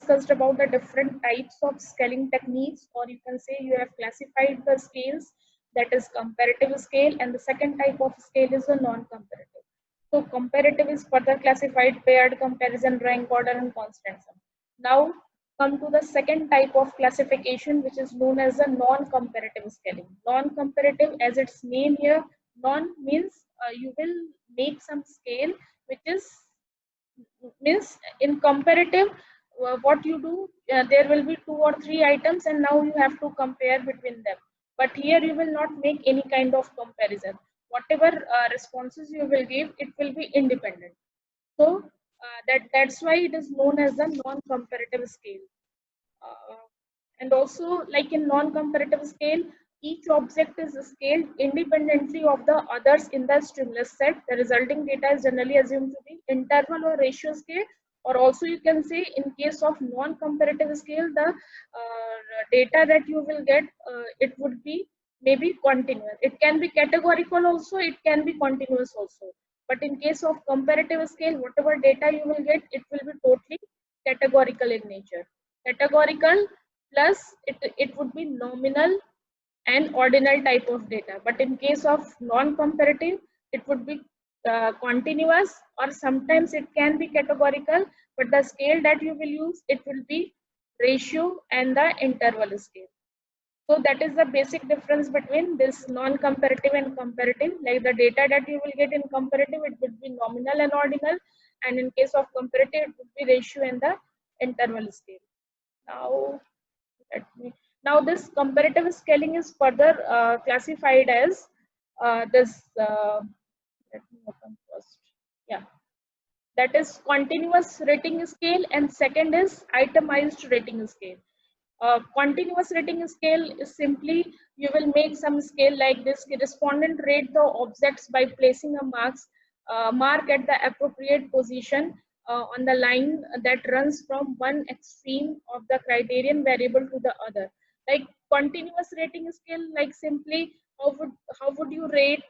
discussed about the different types of scaling techniques, or you can say you have classified the scales, that is comparative scale, and the second type of scale is a non-comparative. So comparative is further classified paired, comparison, rank order, and constant sum. Now come to the second type of classification, which is known as the non-comparative scaling. Non-comparative, as its name here, non means you will make some scale which is means in comparative, what you do, there will be 2 or 3 items and now you have to compare between them, but here you will not make any kind of comparison. Whatever responses you will give, it will be independent. So that's why it is known as the non-comparative scale. uh, and also, like in non-comparative scale, each object is scaled independently of the others in the stimulus set. The resulting data is generally assumed to be interval or ratio scale, or also you can say in case of non-comparative scale, the data that you will get, it would be maybe continuous. It can be categorical also, it can be continuous also. But in case of comparative scale, whatever data you will get, it will be totally categorical in nature. Categorical plus it would be nominal and ordinal type of data. But in case of non-comparative, it would be continuous, or sometimes it can be categorical, but the scale that you will use, it will be ratio and the interval scale. So that is the basic difference between this non-comparative and comparative. Like the data that you will get in comparative, it would be nominal and ordinal, and in case of comparative, it would be ratio and the interval scale. Now, now this comparative scaling is further classified as this. Let me open first. Yeah, that is continuous rating scale, and second is itemized rating scale. Continuous rating scale is simply you will make some scale like this. The respondent rate the objects by placing a mark at the appropriate position on the line that runs from one extreme of the criterion variable to the other. Like continuous rating scale, like simply how would you rate,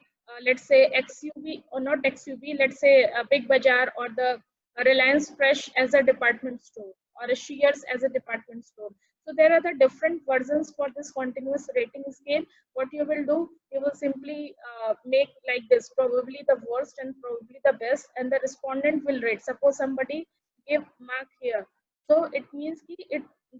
let's say XUV, or not XUV, let's say a Big Bazaar or the Reliance Fresh as a department store, or a Shears as a department store. So there are the different versions for this continuous rating scale. What you will do, you will simply make like this, probably the worst and probably the best, and the respondent will rate. Suppose somebody give mark here, so it means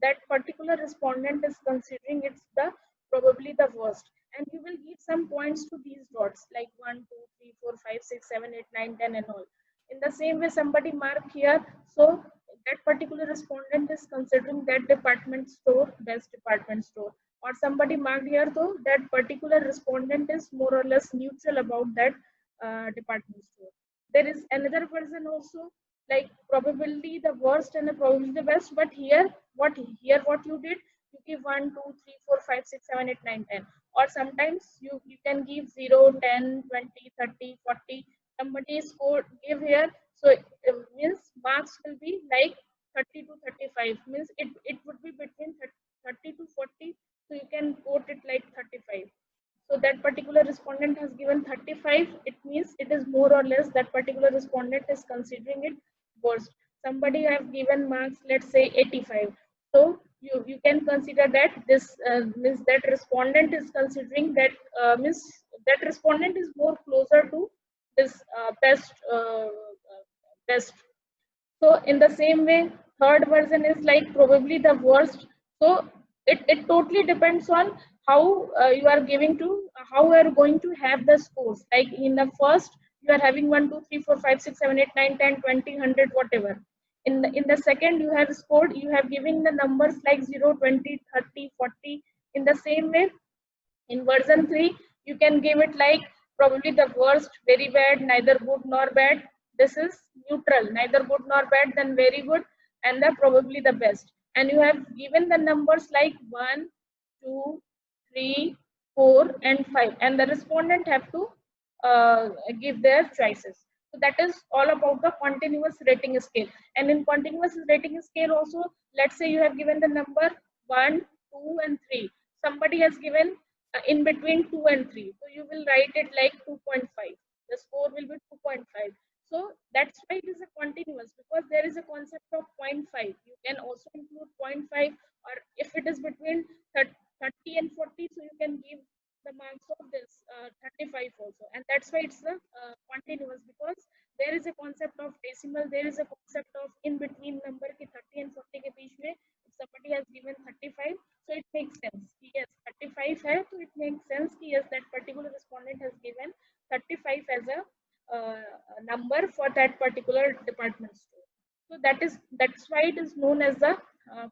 that particular respondent is considering it's the probably the worst, and you will give some points to these dots like 1, 2, 3, 4, 5, 6, 7, 8, 9, 10 and all. In the same way, somebody mark here, so that particular respondent is considering that department store best department store, or somebody marked here, so that particular respondent is more or less neutral about that department store. There is another version also, like probability the worst and the probability the best, but what you did, you give 1, 2, 3, 4, 5, 6, 7, 8, 9, 10, or sometimes you can give 0, 10, 20, 30, 40. Somebody score give here, so it means marks will be like 30 to 35, means it would be between 30 to 40, so you can quote it like 35. So that particular respondent has given 35, it means it is more or less that particular respondent is considering it worst. Somebody have given marks, let's say 85, so you can consider that this means that respondent is considering that means that respondent is more closer to this best. So in the same way, third version is like probably the worst. So it totally depends on how you are giving to, how you are going to have the scores. Like in the first, you are having 1, 2, 3, 4, 5, 6, 7, 8, 9, 10, 20, 100, whatever. In the second, you have scored, you have given the numbers like 0, 20, 30, 40. In the same way, in version 3, you can give it like probably the worst, very bad, neither good nor bad. This is neutral, neither good nor bad, then very good, and the probably the best. And you have given the numbers like 1, 2, 3, 4, and 5, and the respondent have to give their choices. So that is all about the continuous rating scale. And in continuous rating scale also, let's say you have given the number 1, 2, and 3. Somebody has given in between 2 and 3. So you will write it like 2.5. The score will be 2.5. So that's why it is a continuous, because there is a concept of 0.5. You can also include 0.5, or if it is between 30 and 40, so you can give the marks of this 35 also, and that's why it's the continuous, because there is a concept of decimal, there is a concept of in between number ki 30 and 40 ke beech mein, if somebody has given 35, so it makes sense ki yes 35 hai, so it makes sense ki yes that particular respondent has given 35 as a number for that particular department store. So that's why it is known as the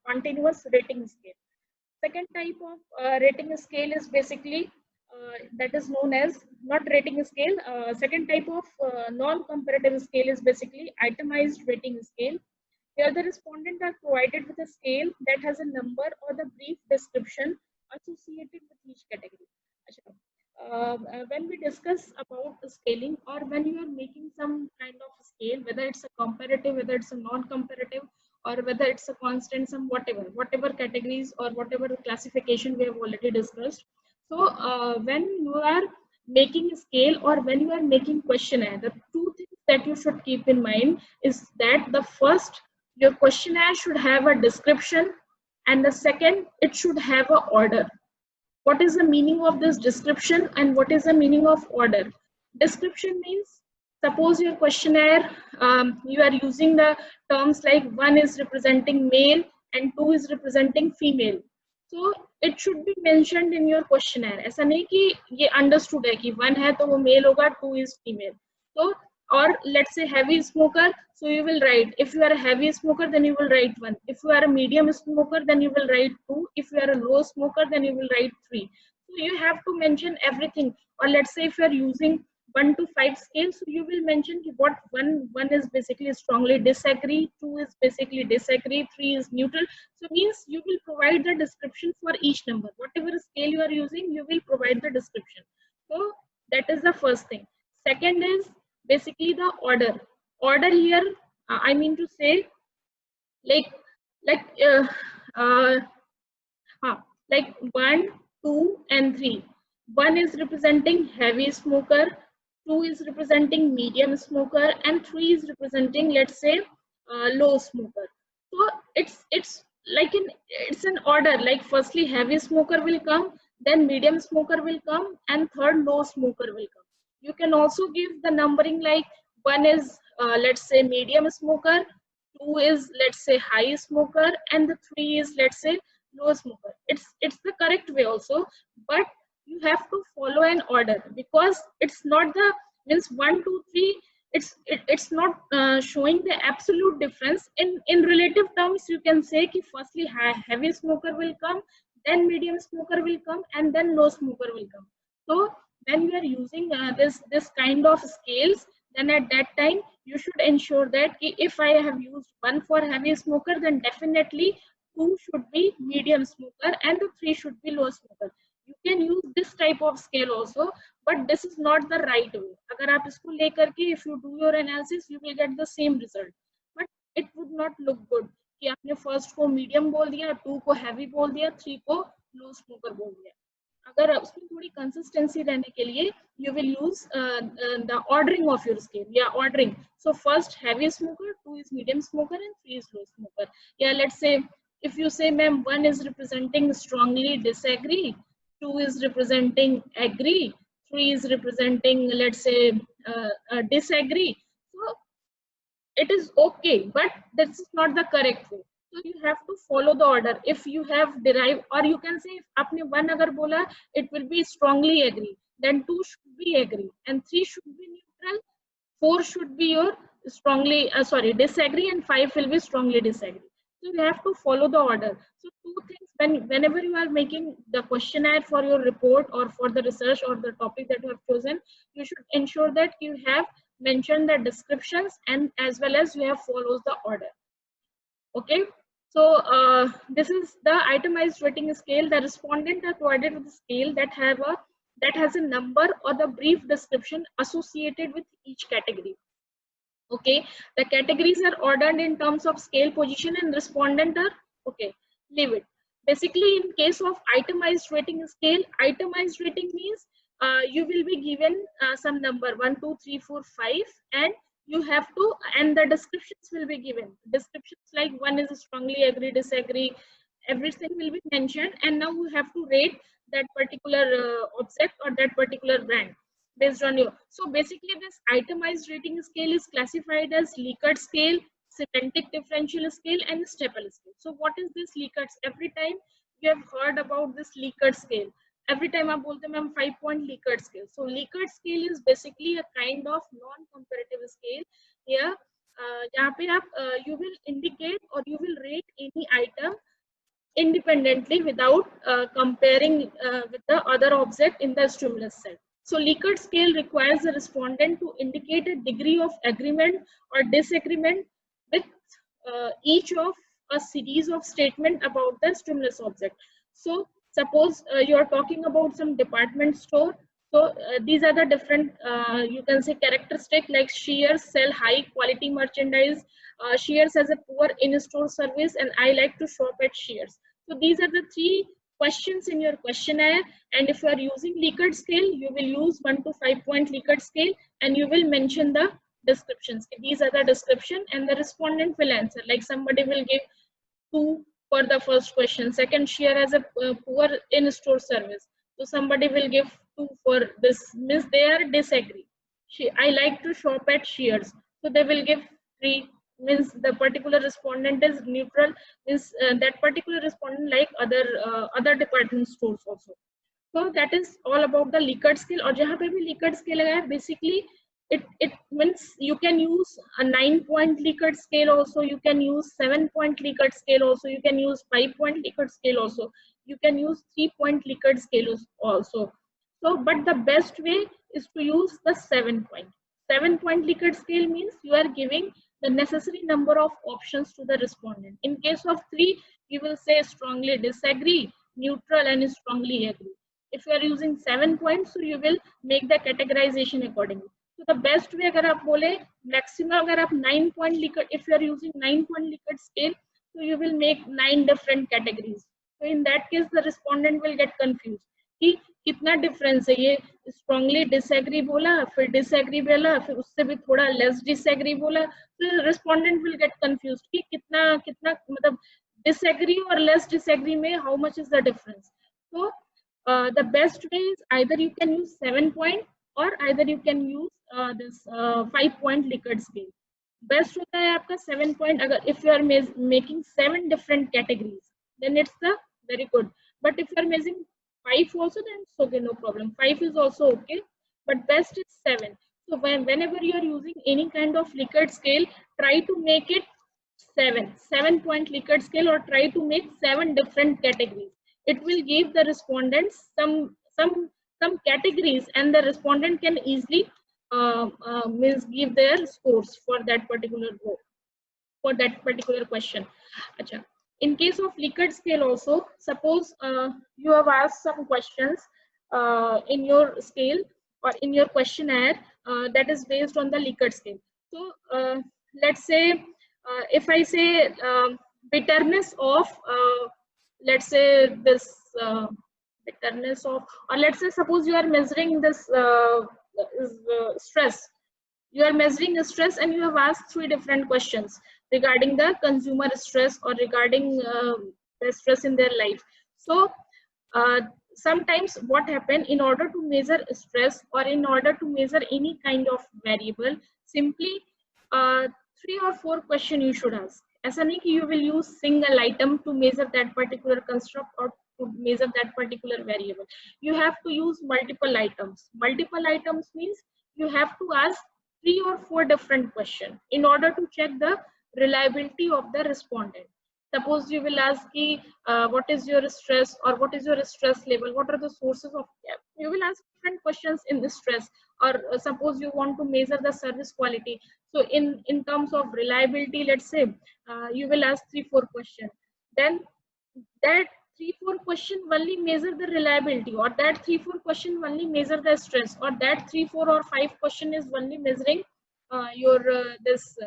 continuous rating scale. Second type of rating scale is basically that is known as not rating scale. Second type of non-comparative scale is basically itemized rating scale. Here the respondent are provided with a scale that has a number or the brief description associated with each category. When we discuss about the scaling, or when you are making some kind of scale, whether it's a comparative, whether it's a non-comparative, or whether it's a constant sum, whatever categories or whatever classification we have already discussed. So when you are making a scale or when you are making questionnaire, the two things that you should keep in mind is that the first, your questionnaire should have a description, and the second, it should have a order. What is the meaning of this description and what is the meaning of order? Description means, suppose your questionnaire, you are using the terms like 1 is representing male and 2 is representing female. So it should be mentioned in your questionnaire. ऐसा नहीं कि ये understood है कि 1 है तो वो male होगा, 2 is female. So, or let's say heavy smoker, so you will write, if you are a heavy smoker, then you will write 1. If you are a medium smoker, then you will write 2. If you are a low smoker, then you will write 3. So you have to mention everything. Or let's say if you are using 1 to 5 scale, so you will mention what one is basically strongly disagree, 2 is basically disagree, 3 is neutral. So means you will provide the description for each number. Whatever scale you are using, you will provide the description. So that is the first thing. Second is basically the order. Order here, I mean to say, like 1, 2, and 3. 1 is representing heavy smoker, 2 is representing medium smoker, and 3 is representing, let's say, low smoker. So it's like it's an order. Like firstly, heavy smoker will come, then medium smoker will come, and third, low smoker will come. You can also give the numbering like 1 is let's say medium smoker, 2 is let's say high smoker, and the 3 is let's say low smoker. It's the correct way also, but you have to follow an order, because it's not the means 1, 2, 3. It's not showing the absolute difference. In relative terms, you can say कि firstly heavy smoker will come, then medium smoker will come, and then low smoker will come. So when you are using this kind of scales, then at that time you should ensure that if I have used 1 for heavy smoker, then definitely 2 should be medium smoker and the 3 should be low smoker. You can use this type of scale also, but this is not the right way. अगर आप इसको लेकर के if you do your analysis, you will get the same result, but it would not look good कि आपने first को medium बोल दिया, 2 को heavy बोल दिया, 3 को low smoker बोल दिया. अगर उसमें थोड़ी कंसिस्टेंसी रहने के लिए you will use the ordering of your scale. Yeah, ordering. So first heavy smoker, 2 is medium smoker, and 3 is low smoker. Yeah, let's say if you say, ma'am, 1 is representing strongly disagree, 2 is representing agree, 3 is representing, let's say, disagree. So it is okay, but this is not the correct way. So you have to follow the order. If you have derived, or you can say, if आपने 1 अगर बोला, it will be strongly agree, then 2 should be agree, and 3 should be neutral, 4 should be your strongly disagree, and 5 will be strongly disagree. So you have to follow the order. So two things, whenever you are making the questionnaire for your report or for the research or the topic that you have chosen, you should ensure that you have mentioned the descriptions and as well as you have follows the order. Okay, so this is the itemized rating scale. The respondent are provided with a scale that has a number or the brief description associated with each category. Okay, the categories are ordered in terms of scale, position, and respondent are okay. Leave it. Basically, in case of itemized rating scale, itemized rating means you will be given some number 1, 2, 3, 4, 5, and you have to, and the descriptions will be given. Descriptions like one is strongly agree, disagree, everything will be mentioned, and now you have to rate that particular object or that particular brand based on you. So basically this itemized rating scale is classified as Likert scale, semantic differential scale, and Staple scale. So what is this Likert? Every time you have heard about this Likert scale, every time I bolte ma'am 5-point Likert scale. So Likert scale is basically a kind of non-comparative scale. Here यहाँ पे आप you will indicate or you will rate any item independently without comparing with the other object in the stimulus set. So Likert scale requires the respondent to indicate a degree of agreement or disagreement with each of a series of statements about the stimulus object. So suppose you are talking about some department store. So these are the different, you can say, characteristic like Shears sell high quality merchandise, Shears has a poor in-store service, and I like to shop at Shears. So these are the 3 questions in your questionnaire, and if you are using Likert scale, you will use 1 to 5-point Likert scale, and you will mention the descriptions. These are the description, and the respondent will answer. Like somebody will give 2 for the first question. Second, Shears has a poor in-store service. So somebody will give 2 for this. Means they are disagree. I like to shop at Shears. So they will give 3. Means the particular respondent is neutral. Means that particular respondent like other department stores also. So that is all about the Likert scale. और जहाँ पे भी Likert scale है, basically it means you can use a 9-point Likert scale also, you can use 7-point Likert scale also, you can use 5-point Likert scale also, you can use 3-point Likert scale also. So but the best way is to use the 7-point. 7-point Likert scale means you are giving the necessary number of options to the respondent. In case of 3, you will say strongly disagree, neutral, and strongly agree. If you are using 7 points, so you will make the categorization accordingly. So the best way, अगर आप बोले maximum, अगर आप 9-point Likert, if you are using 9-point Likert scale, so you will make 9 different categories. So in that case, the respondent will get confused कि कितना difference है, ये strongly disagree बोला, फिर disagree बोला, फिर उससे भी थोड़ा less disagree बोला, तो respondent will get confused कि कितना कितना मतलब disagree और less disagree में how much is the difference. So the best way is either you can use 7-point or either you can use this 5-point Likert scale. Best होता है आपका 7-point. अगर if you are making 7 different categories, then it's the very good. But if you are making 5 also, then it's okay, no problem. 5 is also okay, but best is 7. So whenever you are using any kind of Likert scale, try to make it 7-point Likert scale, or try to make 7 different categories. It will give the respondents some categories, and the respondent can easily means give their scores for that particular row, for that particular question. Achha. In case of Likert scale also, suppose you have asked some questions in your scale or in your questionnaire that is based on the Likert scale. So let's say if I say bitterness of let's say this bitterness of, or let's say suppose you are measuring this stress. You are measuring stress and you have asked 3 different questions regarding the consumer stress or regarding the stress in their life. So sometimes what happen, in order to measure stress or in order to measure any kind of variable, simply 3 or 4 questions you should ask. ऐसा नहीं कि you will use single item to measure that particular construct or to measure that particular variable. You have to use multiple items. Multiple items means you have to ask 3 or 4 different questions in order to check the reliability of the respondent. Suppose you will ask what is your stress, or what is your stress level, what are the sources of, you will ask different questions in the stress. Or suppose you want to measure the service quality, so in terms of reliability, let's say you will ask 3-4 questions. Then that 3-4 question only measure the reliability, or that 3-4 question only measure the stress, or that 3-4 or 5 question is only measuring your this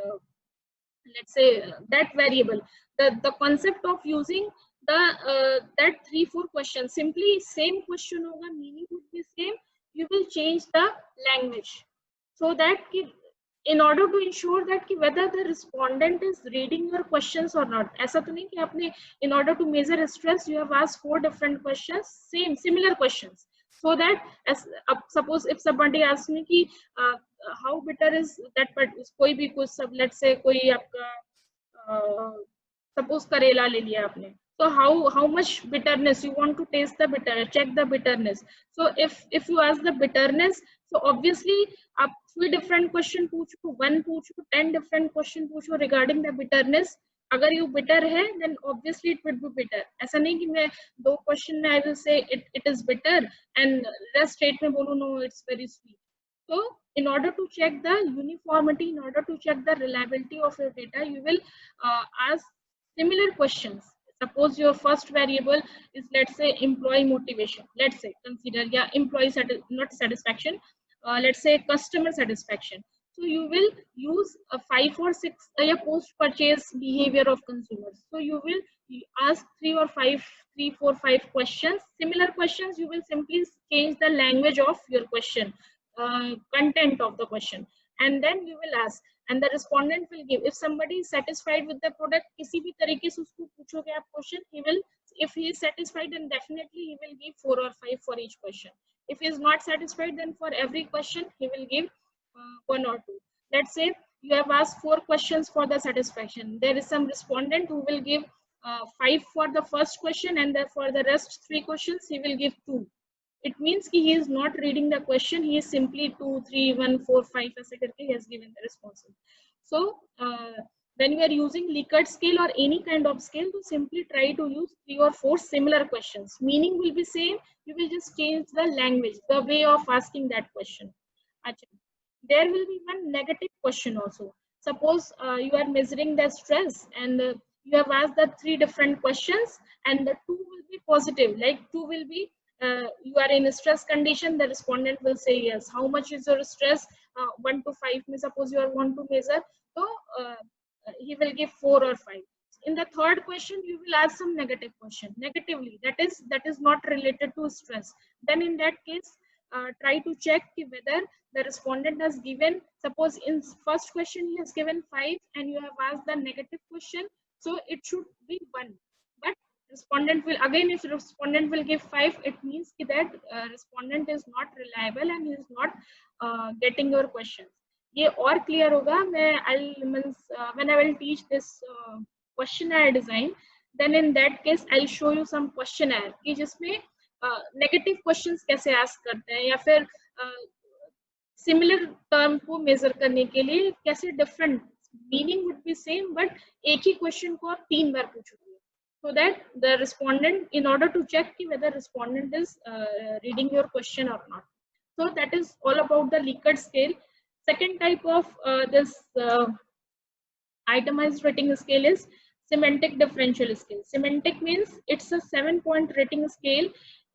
let's say that variable. The concept of using the that 3-4 questions, simply same question hoga, meaning would be same, you will change the language so that in order to ensure that कि whether the respondent is reading your questions or not. ऐसा तो नहीं कि आपने in order to measure stress you have asked 4 different questions, similar questions, so that as suppose if somebody asks me कि how bitter is that, but कोई भी कुछ सब let's say कोई आपका suppose करेला ले लिया आपने, so how much bitterness you want to taste the bitter, check the bitterness. So if you ask the bitterness, so obviously आप 3 different question पूछो, 1 पूछो, 10 different question पूछो regarding the bitterness. अगर you bitter है then obviously it will be bitter. ऐसा नहीं कि मैं 2 question में I will say it is bitter and rest state में बोलूँ no it's very sweet. So in order to check the uniformity, in order to check the reliability of your data, you will ask similar questions. Suppose your first variable is, let's say, employee motivation. Let's say, consider employee not satisfaction. Let's say customer satisfaction. So you will use a 5 or 6 post-purchase behavior of consumers. So you will ask 3 or 4, 5 questions. Similar questions. You will simply change the language of your question, content of the question, and then you will ask. And the respondent will give. If somebody is satisfied with the product, किसी भी तरीके से उसको पूछोगे आप question, he will, if he is satisfied, then definitely he will give 4 or 5 for each question. If he is not satisfied, then for every question he will give 1 or 2. Let's say you have asked 4 questions for the satisfaction. There is some respondent who will give 5 for the first question, and then for the rest 3 questions he will give 2. It means he is not reading the question, he is simply 2, 3, 1, 4, 5 ऐसे करके he has given the responses. So when you are using Likert scale or any kind of scale, to simply try to use 3 or 4 similar questions. Meaning will be same, you will just change the language, the way of asking that question. Achha. There will be one negative question also. Suppose you are measuring the stress and you have asked the 3 different questions and the 2 will be positive, like 2 will be you are in a stress condition, the respondent will say yes. How much is your stress? 1 to 5, suppose you are want to measure, so he will give 4 or 5. In the third question, you will ask some negative question, negatively, that is not related to stress. Then in that case, try to check whether the respondent has given, suppose in first question he has given 5 and you have asked the negative question, so it should be 1. But respondent will, again, if respondent will give 5, it means that respondent is not reliable and he is not getting your questions. ये और clear होगा when I will teach this questionnaire design, then in that case I'll show you some questionnaire कि जिसमें negative questions कैसे ask करते हैं, या फिर similar term को measure करने के लिए कैसे different meaning would be same but एक ही question को आप 3 बार पूछोगे, so that the respondent, in order to check whether respondent is reading your question or not. So that is all about the Likert scale. Second type of this itemized rating scale is semantic differential scale. Semantic means it's a 7-point rating scale,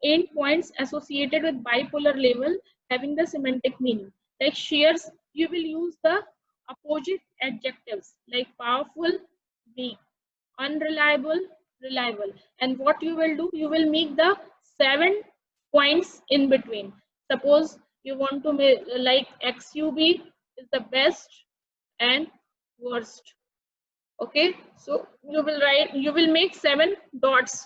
8 points associated with bipolar label having the semantic meaning. Like shares, you will use the opposite adjectives like powerful, weak, unreliable, reliable. And what you will do, you will make the 7 points in between. Suppose you want to make like XUB is the best and worst. Okay, so you will write, you will make 7 dots,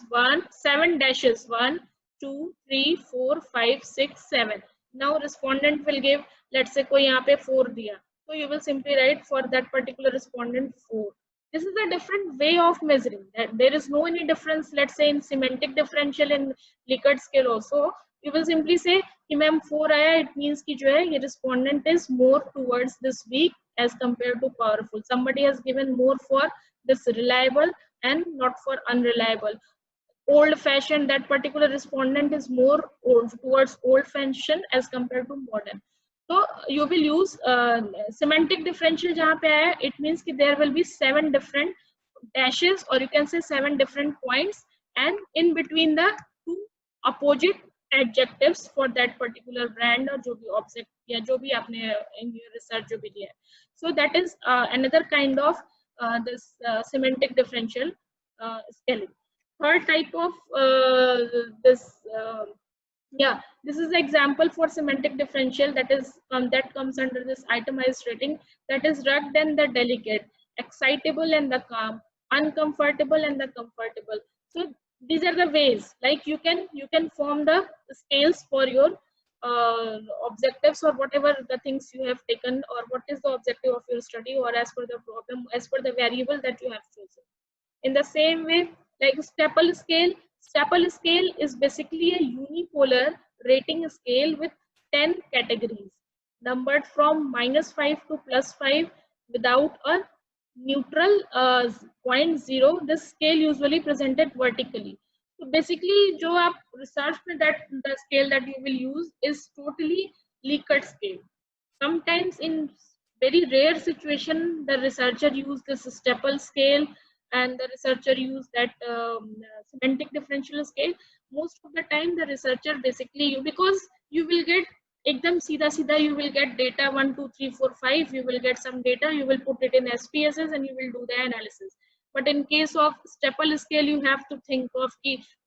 7 dashes, 1, 2, 3, 4, 5, 6, 7. Now respondent will give, let's say कोई यहाँ पे 4 दिया, so you will simply write for that particular respondent 4. This is a different way of measuring. There is no any difference, let's say in semantic differential and Likert scale also. You will simply say कि ma'am 4 आया, it means कि जो है ये respondent is more towards this weak as compared to powerful. Somebody has given more for this reliable and not for unreliable. Old fashioned, that particular respondent is more towards old fashioned as compared to modern. So you will use semantic differential jahan pe aaya, it means ki there will be 7 different dashes or you can say 7 different points and in between the 2 opposite adjectives for that particular brand or jo bhi object ya jo bhi aapne in your research jo bhi liya. So that is another kind of this semantic differential scaling. Third type of this Yeah, this is the example for semantic differential that is that comes under this itemized rating, that is rugged and the delicate, excitable and the calm, uncomfortable and the comfortable. So these are the ways, like you can form the scales for your objectives or whatever the things you have taken, or what is the objective of your study, or as per the problem, as per the variable that you have chosen. In the same way, like Staple scale is basically a unipolar rating scale with 10 categories, numbered from -5 to +5 without a neutral point zero. This scale usually presented vertically. So basically, जो आप research में that the scale that you will use is totally Likert scale. Sometimes in very rare situation, the researcher use this Staple scale and the researcher use that semantic differential scale. Most of the time the researcher basically, because you will get ekdam सीधा सीधा, you will get data 1 2 3 4 5, you will get some data, you will put it in SPSS and you will do the analysis. But in case of Staple scale, you have to think of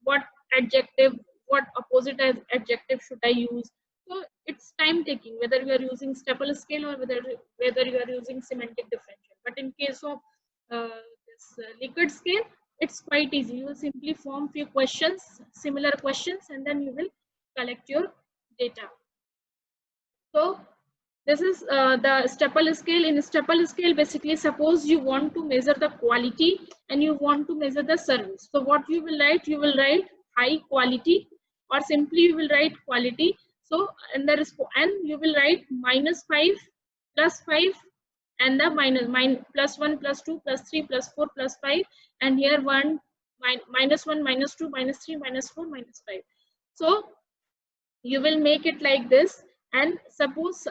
what adjective, what opposite as adjective should I use. So it's time taking whether you are using Staple scale or whether you are using semantic differential. But in case of this Likert scale, it's quite easy. You will simply form few questions, similar questions, and then you will collect your data. So this is the Staple scale. In Staple scale, basically, suppose you want to measure the quality and you want to measure the service. So what you will write? You will write high quality, or simply you will write quality. So and and you will write -5, +5, and the +1, +2, +3, +4, +5, and here -1, -2, -3, -4, -5. So you will make it like this, and suppose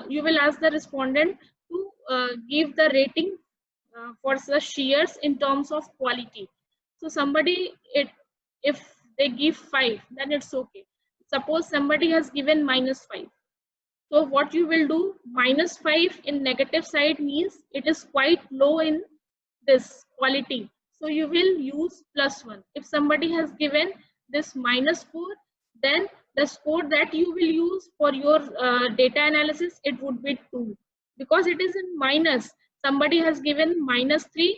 you will ask the respondent to give the rating for the shears in terms of quality. So somebody, if they give 5, then it's okay. Suppose somebody has given -5. So what you will do, -5 in negative side means it is quite low in this quality. So you will use +1. If somebody has given this -4, then the score that you will use for your data analysis, it would be 2, because it is in minus. Somebody has given -3,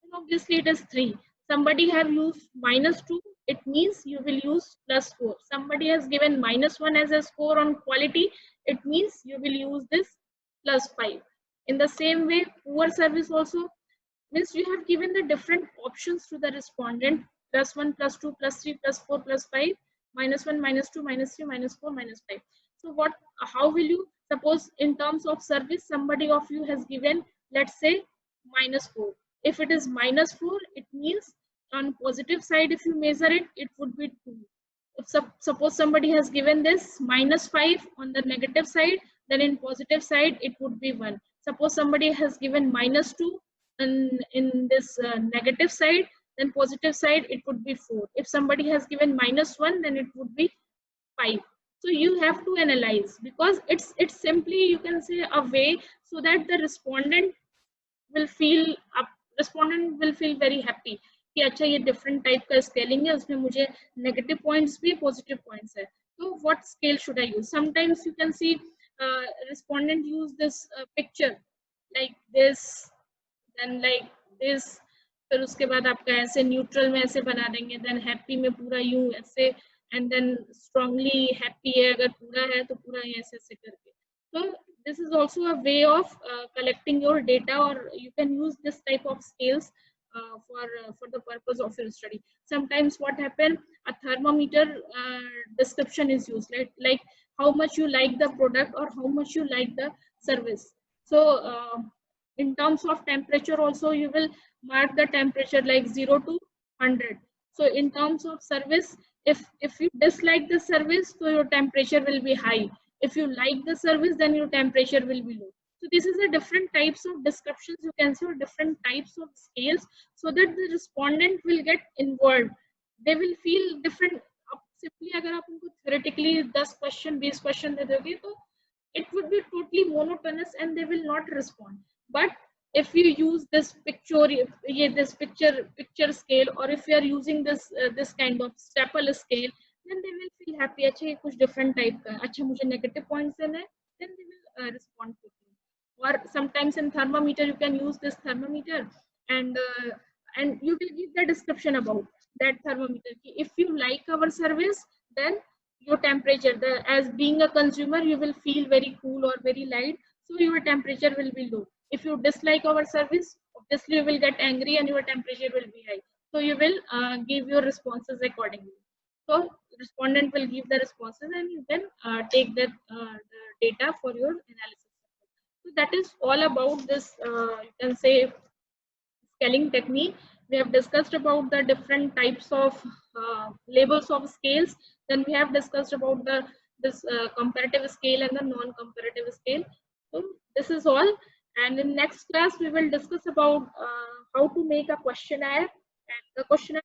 and obviously it is 3. Somebody have used -2, it means you will use +4. Somebody has given -1 as a score on quality, it means you will use this +5. In the same way, poor service also means you have given the different options to the respondent: +1, +2, +3, +4, +5, -1, -2, -3, -4, -5. So what, how will you, suppose in terms of service, somebody of you has given, let's say, -4. If it is -4, it means on positive side, if you measure it, it would be 2. If suppose somebody has given this -5 on the negative side, then in positive side it would be 1. Suppose somebody has given -2 in this negative side, then positive side it would be 4. If somebody has given -1, then it would be 5. So you have to analyze, because it's simply, you can say, a way so that the will feel respondent will feel very happy कि अच्छा ये different type का scaling है, उसमें मुझे negative points भी positive points है. So what scale should I use? Sometimes you can see respondent use this picture like this, then like this, फिर उसके बाद आपका ऐसे न्यूट्रल में ऐसे बना देंगे, देन हैप्पी में पूरा यूं ऐसे, एंड देन स्ट्रांगली हैप्पी है अगर पूरा है तो पूरा ऐसे ऐसे करके. So this is also a way of collecting your data, or you can use this type of scales for the purpose of your study. Sometimes what happen, a thermometer description is used, like how much you like the product or how much you like the service. So in terms of temperature also, you will mark the temperature like 0 to 100. So in terms of service, if you dislike the service, so your temperature will be high. If you like the service, then your temperature will be low. So this is the different types of descriptions, you can see, or different types of scales, so that the respondent will get involved. They will feel different. Simply अगर आप उनको theoretically 10 question 20 question दे दोगे, तो it would be totally monotonous and they will not respond. But if you use this picture scale, or if you are using this kind of Staple scale, then they will feel happy. अच्छा ये कुछ different type का है, अच्छा मुझे negative points देना है, then they will respond quickly. Or sometimes in thermometer you can use this thermometer and you will give the description about that thermometer. If you like our service, then your temperature, as being a consumer, you will feel very cool or very light, so your temperature will be low. If you dislike our service, obviously you will get angry and your temperature will be high. So you will give your responses accordingly. So respondent will give the responses and you can take the data for your analysis. So that is all about this, you can say, scaling technique. We have discussed about the different types of labels of scales. Then we have discussed about this comparative scale and the non-comparative scale. So this is all. And in next class, we will discuss about how to make a questionnaire. And the questionnaire